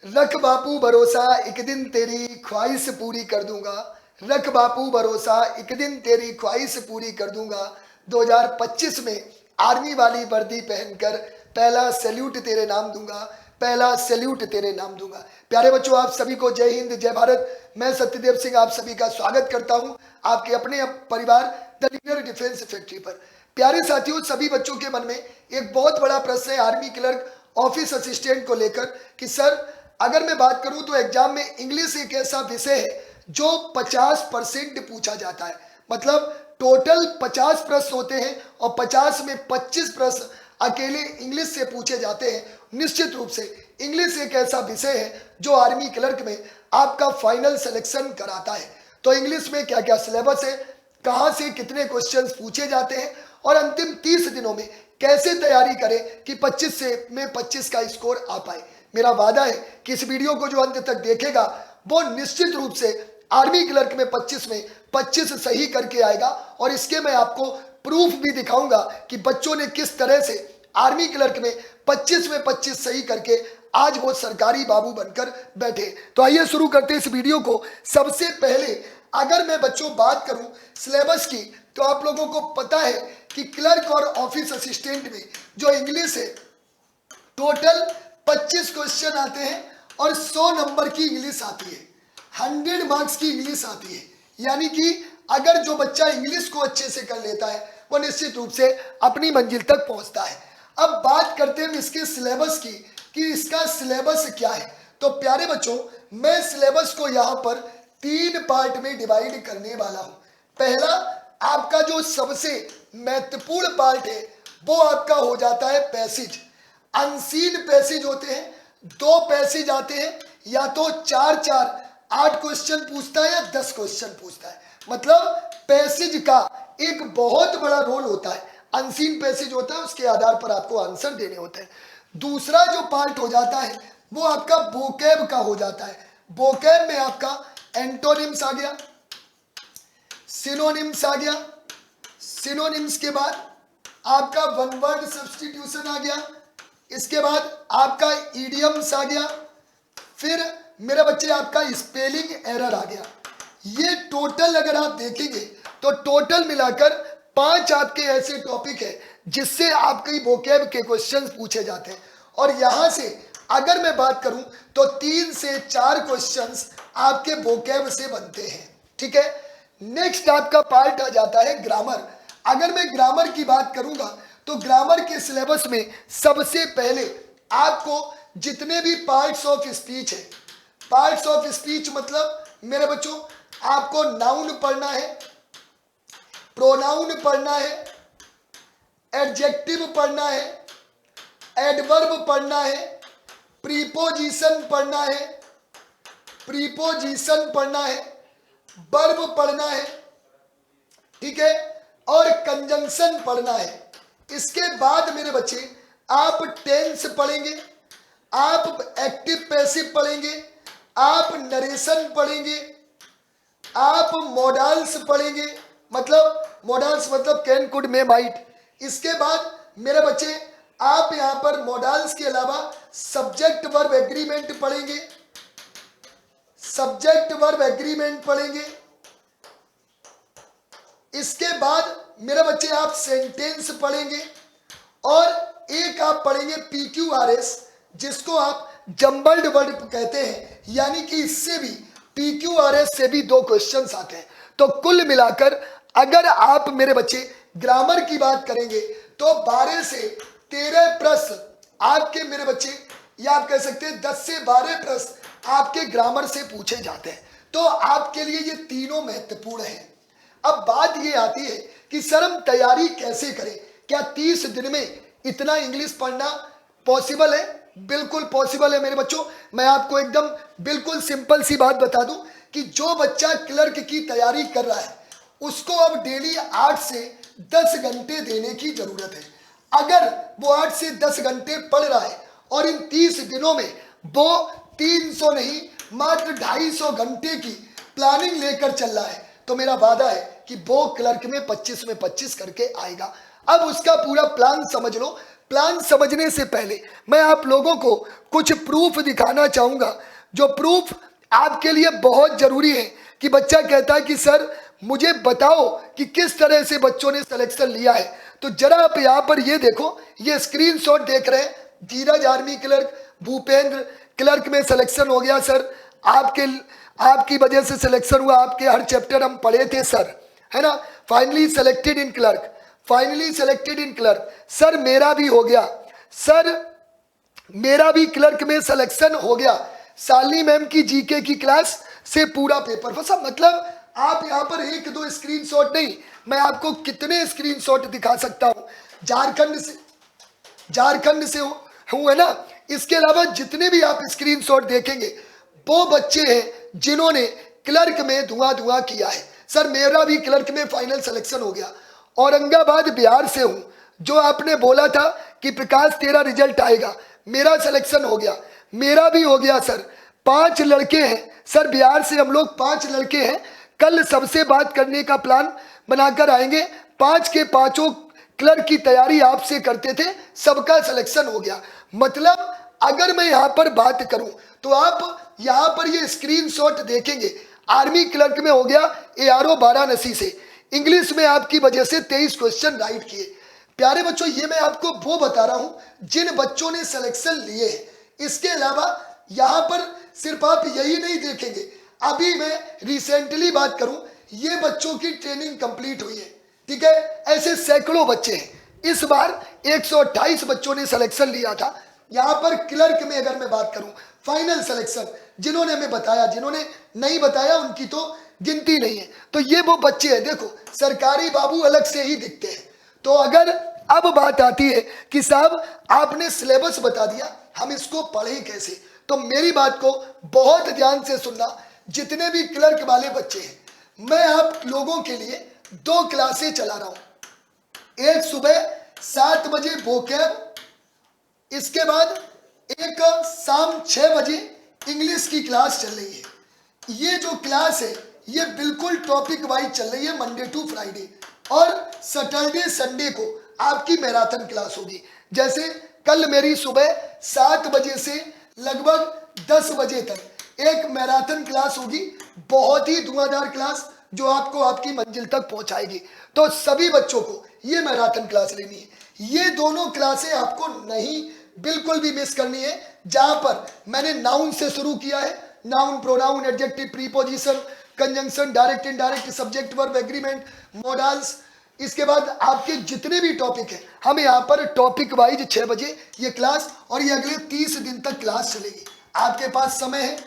रख बापू भरोसा एक दिन तेरी ख्वाहिश पूरी कर दूंगा। रख बापू भरोसा एक दिन तेरी ख्वाहिश पूरी कर दूंगा। 2025 में आर्मी वाली वर्दी पहनकर पहला सैल्यूट तेरे नाम दूंगा। पहला सैल्यूट तेरे नाम दूंगा। प्यारे बच्चों, आप सभी को जय हिंद जय भारत। मैं सत्यदेव सिंह आप सभी का स्वागत करता हूं आपके अपने परिवार द लीडर डिफेंस फैक्ट्री पर। प्यारे साथियों, सभी बच्चों के मन में एक बहुत बड़ा प्रश्न है आर्मी क्लर्क ऑफिस असिस्टेंट को लेकर कि सर, अगर मैं बात करूं तो एग्जाम में इंग्लिश एक ऐसा विषय है जो 50% पूछा जाता है। मतलब टोटल 50 प्रश्न होते हैं और 50 में 25 प्रश्न अकेले इंग्लिश से पूछे जाते हैं। निश्चित रूप से इंग्लिश एक ऐसा विषय है जो आर्मी क्लर्क में आपका फाइनल सिलेक्शन कराता है। तो इंग्लिश में क्या क्या सिलेबस है, कहां से कितने क्वेश्चंस पूछे जाते हैं और अंतिम 30 दिनों में कैसे तैयारी करें कि 25 से में 25 का स्कोर आ पाए। मेरा वादा है कि इस वीडियो को जो अंत तक देखेगा वो निश्चित रूप से आर्मी क्लर्क में 25 में 25 सही करके आएगा। और इसके मैं आपको प्रूफ भी दिखाऊंगा कि बच्चों ने किस तरह से आर्मी क्लर्क में 25 में 25 सही करके आज वो सरकारी बाबू बनकर बैठे। तो आइए शुरू करते हैं इस वीडियो को। सबसे पहले अगर मैं बच्चों बात करूं सिलेबस की, तो आप लोगों को पता है कि क्लर्क और ऑफिस असिस्टेंट में जो इंग्लिश है टोटल 25 क्वेश्चन आते हैं और 100 नंबर की इंग्लिश आती है। 100 मार्क्स की इंग्लिश आती है। यानी कि अगर जो बच्चा इंग्लिश को अच्छे से कर लेता है वो निश्चित रूप से अपनी मंजिल तक पहुंचता है। अब बात करते हैं इसके सिलेबस की कि इसका सिलेबस क्या है। तो प्यारे बच्चों, मैं सिलेबस को यहाँ पर 3 पार्ट में डिवाइड करने वाला हूँ। पहला, आपका जो सबसे महत्वपूर्ण पार्ट है वो आपका हो जाता है पैसेज। अनसीन पैसेज होते हैं, 2 पैसेज आते हैं, या तो 4 8 क्वेश्चन पूछता है या 10 क्वेश्चन पूछता है। मतलब पैसेज का एक बहुत बड़ा रोल होता है। अनसीन पैसेज होता है, उसके आधार पर आपको आंसर देने होते हैं। दूसरा जो पार्ट हो जाता है वो आपका वोकैब का हो जाता है। वोकैब में आपका एंटोनिम्स आ गया, सिनोनिम्स आ गया, सिनोनिम्स के बाद आपका वन वर्ड सब्स्टिट्यूशन आ गया, इसके बाद आपका इडियम्स आ गया, फिर मेरे बच्चे आपका स्पेलिंग एरर आ गया। ये टोटल अगर आप देखेंगे तो टोटल मिलाकर 5 आपके ऐसे टॉपिक है जिससे आपके वोकैब के क्वेश्चंस पूछे जाते हैं। और यहां से अगर मैं बात करूं तो 3 से 4 क्वेश्चंस आपके वोकैब से बनते हैं। ठीक है, नेक्स्ट आपका पार्ट आ जाता है ग्रामर। अगर मैं ग्रामर की बात करूंगा तो ग्रामर के सिलेबस में सबसे पहले आपको जितने भी पार्ट्स ऑफ स्पीच है, पार्ट्स ऑफ स्पीच मतलब मेरे बच्चों आपको नाउन पढ़ना है, प्रोनाउन पढ़ना है, एडजेक्टिव पढ़ना है, एडवर्ब पढ़ना है, प्रीपोजिशन पढ़ना है, प्रीपोजिशन पढ़ना है, वर्ब पढ़ना है, ठीक है, और कंजंक्शन पढ़ना है। इसके बाद मेरे बच्चे आप टेंस पढ़ेंगे, आप एक्टिव पैसिव पढ़ेंगे, आप नरेशन पढ़ेंगे, आप मॉडल्स पढ़ेंगे। मतलब मॉडल्स मतलब कैन कुड मे माइट। इसके बाद मेरे बच्चे आप यहां पर मॉडल्स के अलावा सब्जेक्ट वर्ब एग्रीमेंट पढ़ेंगे, सब्जेक्ट वर्ब एग्रीमेंट पढ़ेंगे। इसके बाद मेरे बच्चे आप सेंटेंस पढ़ेंगे और एक आप पढ़ेंगे PQRS, जिसको आप जम्बल्ड वर्ड कहते हैं। यानी कि इससे भी PQRS से भी 2 क्वेश्चंस आते हैं। तो कुल मिलाकर अगर आप मेरे बच्चे ग्रामर की बात करेंगे तो 12 से 13 प्रश्न आपके मेरे बच्चे, या आप कह सकते हैं 10 से 12 प्रश्न आपके ग्रामर से पूछे जाते हैं। तो आपके लिए ये तीनों महत्वपूर्ण हैं। अब बात ये आती है कि सर हम तैयारी कैसे करें? क्या 30 दिन में इतना इंग्लिश पढ़ना पॉसिबल है? बिल्कुल पॉसिबल है मेरे बच्चों। मैं आपको एकदम बिल्कुल सिंपल सी बात बता दूं कि जो बच्चा क्लर्क की तैयारी कर रहा है उसको अब डेली 8 से 10 घंटे देने की जरूरत है। अगर वो 8 से 10 घंटे पढ़ रहा है और इन 30 दिनों में वो 300 नहीं मात्र 250 घंटे की प्लानिंग लेकर चल रहा है, तो मेरा वादा है कि वो क्लर्क में 25 करके आएगा। अब उसका पूरा प्लान समझ लो। प्लान समझने से पहले मैं आप लोगों को कुछ प्रूफ दिखाना चाहूंगा, जो प्रूफ आपके लिए बहुत जरूरी है। कि बच्चा कहता है कि सर मुझे बताओ कि किस तरह से बच्चों ने सिलेक्शन लिया है। तो जरा आप यहाँ पर ये देखो, ये स्क्रीनशॉट देख रहे हैं, धीरज आर्मी क्लर्क, भूपेंद्र क्लर्क में सिलेक्शन हो गया सर, आपकी वजह से सिलेक्शन हुआ, आपके हर चैप्टर हम पढ़े थे सर, है ना। Finally selected in clerk, finally selected in clerk, sir मेरा भी हो गया, सर मेरा भी क्लर्क में सिलेक्शन हो गया, शालिनी मैम की जीके की क्लास से पूरा पेपर फंसा। मतलब आप यहाँ पर एक दो स्क्रीनशॉट नहीं, मैं आपको कितने स्क्रीनशॉट दिखा सकता हूँ। झारखंड से हूँ, है ना। इसके अलावा जितने भी आप स्क्रीनशॉट देखेंगे वो बच्चे हैं जिन्होंने क्लर्क में धुआं किया है। सर मेरा भी क्लर्क में फाइनल सिलेक्शन हो गया। औरंगाबाद बिहार से हूँ, जो आपने बोला था कि प्रकाश तेरा रिजल्ट आएगा, मेरा सिलेक्शन हो गया, मेरा भी हो गया सर। 5 लड़के हैं सर, बिहार से हम लोग 5 लड़के हैं, कल सबसे बात करने का प्लान बनाकर आएंगे। 5 के 5 क्लर्क की तैयारी आपसे करते थे, सबका सिलेक्शन हो गया। मतलब अगर मैं यहाँ पर बात करूं तो आप यहाँ पर ये स्क्रीनशॉट देखेंगे, आर्मी क्लर्क में हो गया ARO वाराणसी से, इंग्लिश में आपकी वजह से 23 क्वेश्चन राइट किए। प्यारे बच्चों, ये मैं आपको वो बता रहा हूं जिन बच्चों ने सिलेक्शन लिए हैं। इसके अलावा यहाँ पर सिर्फ आप यही नहीं देखेंगे, अभी मैं रिसेंटली बात करूं, ये बच्चों की ट्रेनिंग कंप्लीट हुई है, ठीक है। ऐसे सैकड़ों बच्चे हैं। इस बार 128 बच्चों ने सिलेक्शन लिया था। यहाँ पर क्लर्क में अगर मैं बात करूं, फाइनल सिलेक्शन जिन्होंने हमें बताया, जिन्होंने नहीं बताया उनकी तो गिनती नहीं है। तो ये वो बच्चे हैं, देखो सरकारी बाबू अलग से ही दिखते हैं। तो अगर अब बात आती है कि साहब आपने सिलेबस बता दिया, हम इसको पढ़ें कैसे, तो मेरी बात को बहुत ध्यान से सुनना। जितने भी क्लर्क वाले बच्चे हैं, मैं आप लोगों के लिए 2 क्लासें चला रहा हूं। एक सुबह 7 बजे वोकैब, इसके बाद एक शाम 6 बजे इंग्लिश की क्लास चल रही है। ये जो क्लास है ये बिल्कुल टॉपिक वाइज चल रही है, मंडे टू फ्राइडे, और सैटरडे संडे को आपकी मैराथन क्लास होगी। जैसे कल मेरी सुबह 7 बजे से लगभग 10 बजे तक एक मैराथन क्लास होगी, बहुत ही धुआंधार क्लास जो आपको आपकी मंजिल तक पहुंचाएगी। तो सभी बच्चों को ये मैराथन क्लास लेनी है। ये दोनों क्लासें आपको नहीं बिल्कुल भी मिस करनी है, जहां पर मैंने नाउन से शुरू किया है, noun, pronoun, adjective, preposition, conjunction, direct indirect, subject verb, agreement, models. इसके बाद आपके जितने भी टॉपिक हैं, हम यहाँ पर टॉपिक वाइज 6 बजे ये क्लास, और ये अगले 30 दिन तक क्लास चलेगी। आपके पास समय है,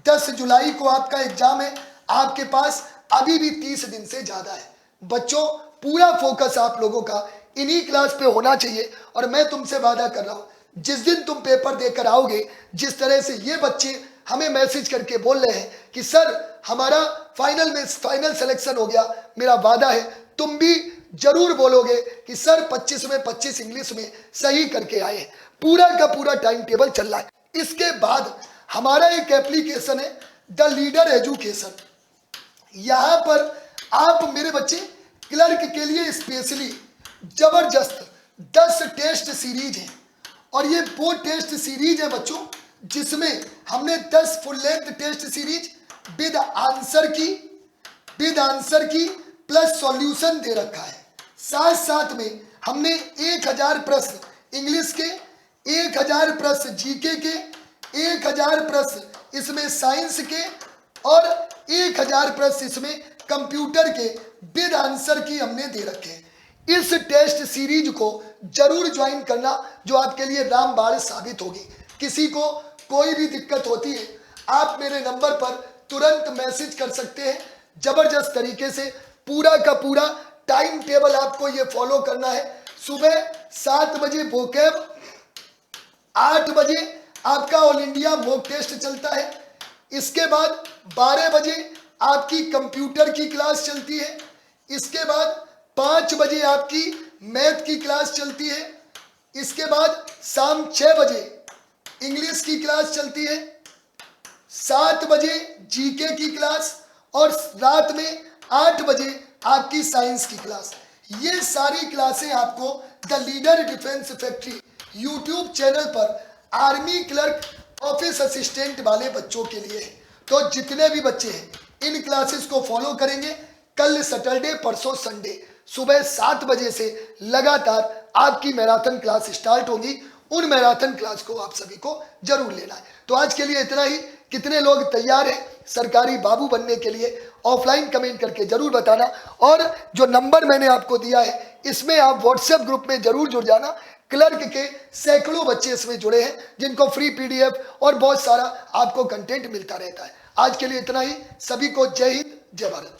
10 जुलाई को आपका एग्जाम है, आपके पास अभी भी 30 दिन से ज्यादा है। बच्चों पूरा फोकस आप लोगों का इन्हीं क्लास पे होना चाहिए। और मैं तुमसे वादा कर रहा हूं, जिस दिन तुम पेपर देकर आओगे, जिस तरह से ये बच्चे हमें मैसेज करके बोल रहे हैं कि सर हमारा फाइनल सिलेक्शन हो गया, मेरा वादा है तुम भी जरूर बोलोगे कि सर 25 में 25 इंग्लिश में सही करके आए। पूरा का पूरा टाइम टेबल चल रहा है। इसके बाद हमारा एक एप्लीकेशन है द लीडर एजुकेशन। यहां पर आप मेरे बच्चे क्लर्क के लिए स्पेशली जबरदस्त 10 टेस्ट सीरीज है, और ये वो टेस्ट सीरीज है बच्चों जिसमें हमने 10 full length test series with answer key plus solution दे रखा है। साथ साथ में हमने 1000 प्रश्न इंग्लिश के, 1000 प्रश्न जीके के, 1000 प्रश्न इसमें साइंस के, और 1000 प्रश्न इसमें कंप्यूटर के विद आंसर की हमने दे रखे हैं। इस टेस्ट सीरीज को जरूर ज्वाइन करना, जो आपके लिए रामबाण साबित होगी। किसी को कोई भी दिक्कत होती है, आप मेरे नंबर पर तुरंत मैसेज कर सकते हैं। जबरदस्त तरीके से पूरा का पूरा टाइम टेबल आपको ये फॉलो करना है। सुबह 7 बजे वोकैब, 8 बजे आपका ऑल इंडिया मॉक टेस्ट चलता है। इसके बाद 12 बजे आपकी कंप्यूटर की क्लास चलती है। इसके बाद 5 बजे आपकी मैथ की क्लास चलती है। इसके बाद शाम 6 बजे इंग्लिश की क्लास चलती है, 7 बजे जीके की क्लास, और रात में 8 बजे आपकी साइंस की क्लास। ये सारी क्लासें आपको the leader defence factory YouTube channel पर आर्मी क्लर्क, ऑफिस असिस्टेंट वाले बच्चों के लिए है। तो जितने भी बच्चे हैं इन क्लासेस को फॉलो करेंगे, कल सैटरडे, परसों संडे सुबह 7 बजे से लगातार आपकी मैराथन क्लास स्टार्ट होगी। उन मैराथन क्लास को आप सभी को जरूर लेना है। तो आज के लिए इतना ही। कितने लोग तैयार हैं सरकारी बाबू बनने के लिए, ऑफलाइन कमेंट करके जरूर बताना। और जो नंबर मैंने आपको दिया है इसमें आप व्हाट्सएप ग्रुप में जरूर जुड़ जाना। क्लर्क के सैकड़ों बच्चे इसमें जुड़े हैं जिनको फ्री पीडीएफ और बहुत सारा आपको कंटेंट मिलता रहता है। आज के लिए इतना ही। सभी को जय हिंद, जय भारत।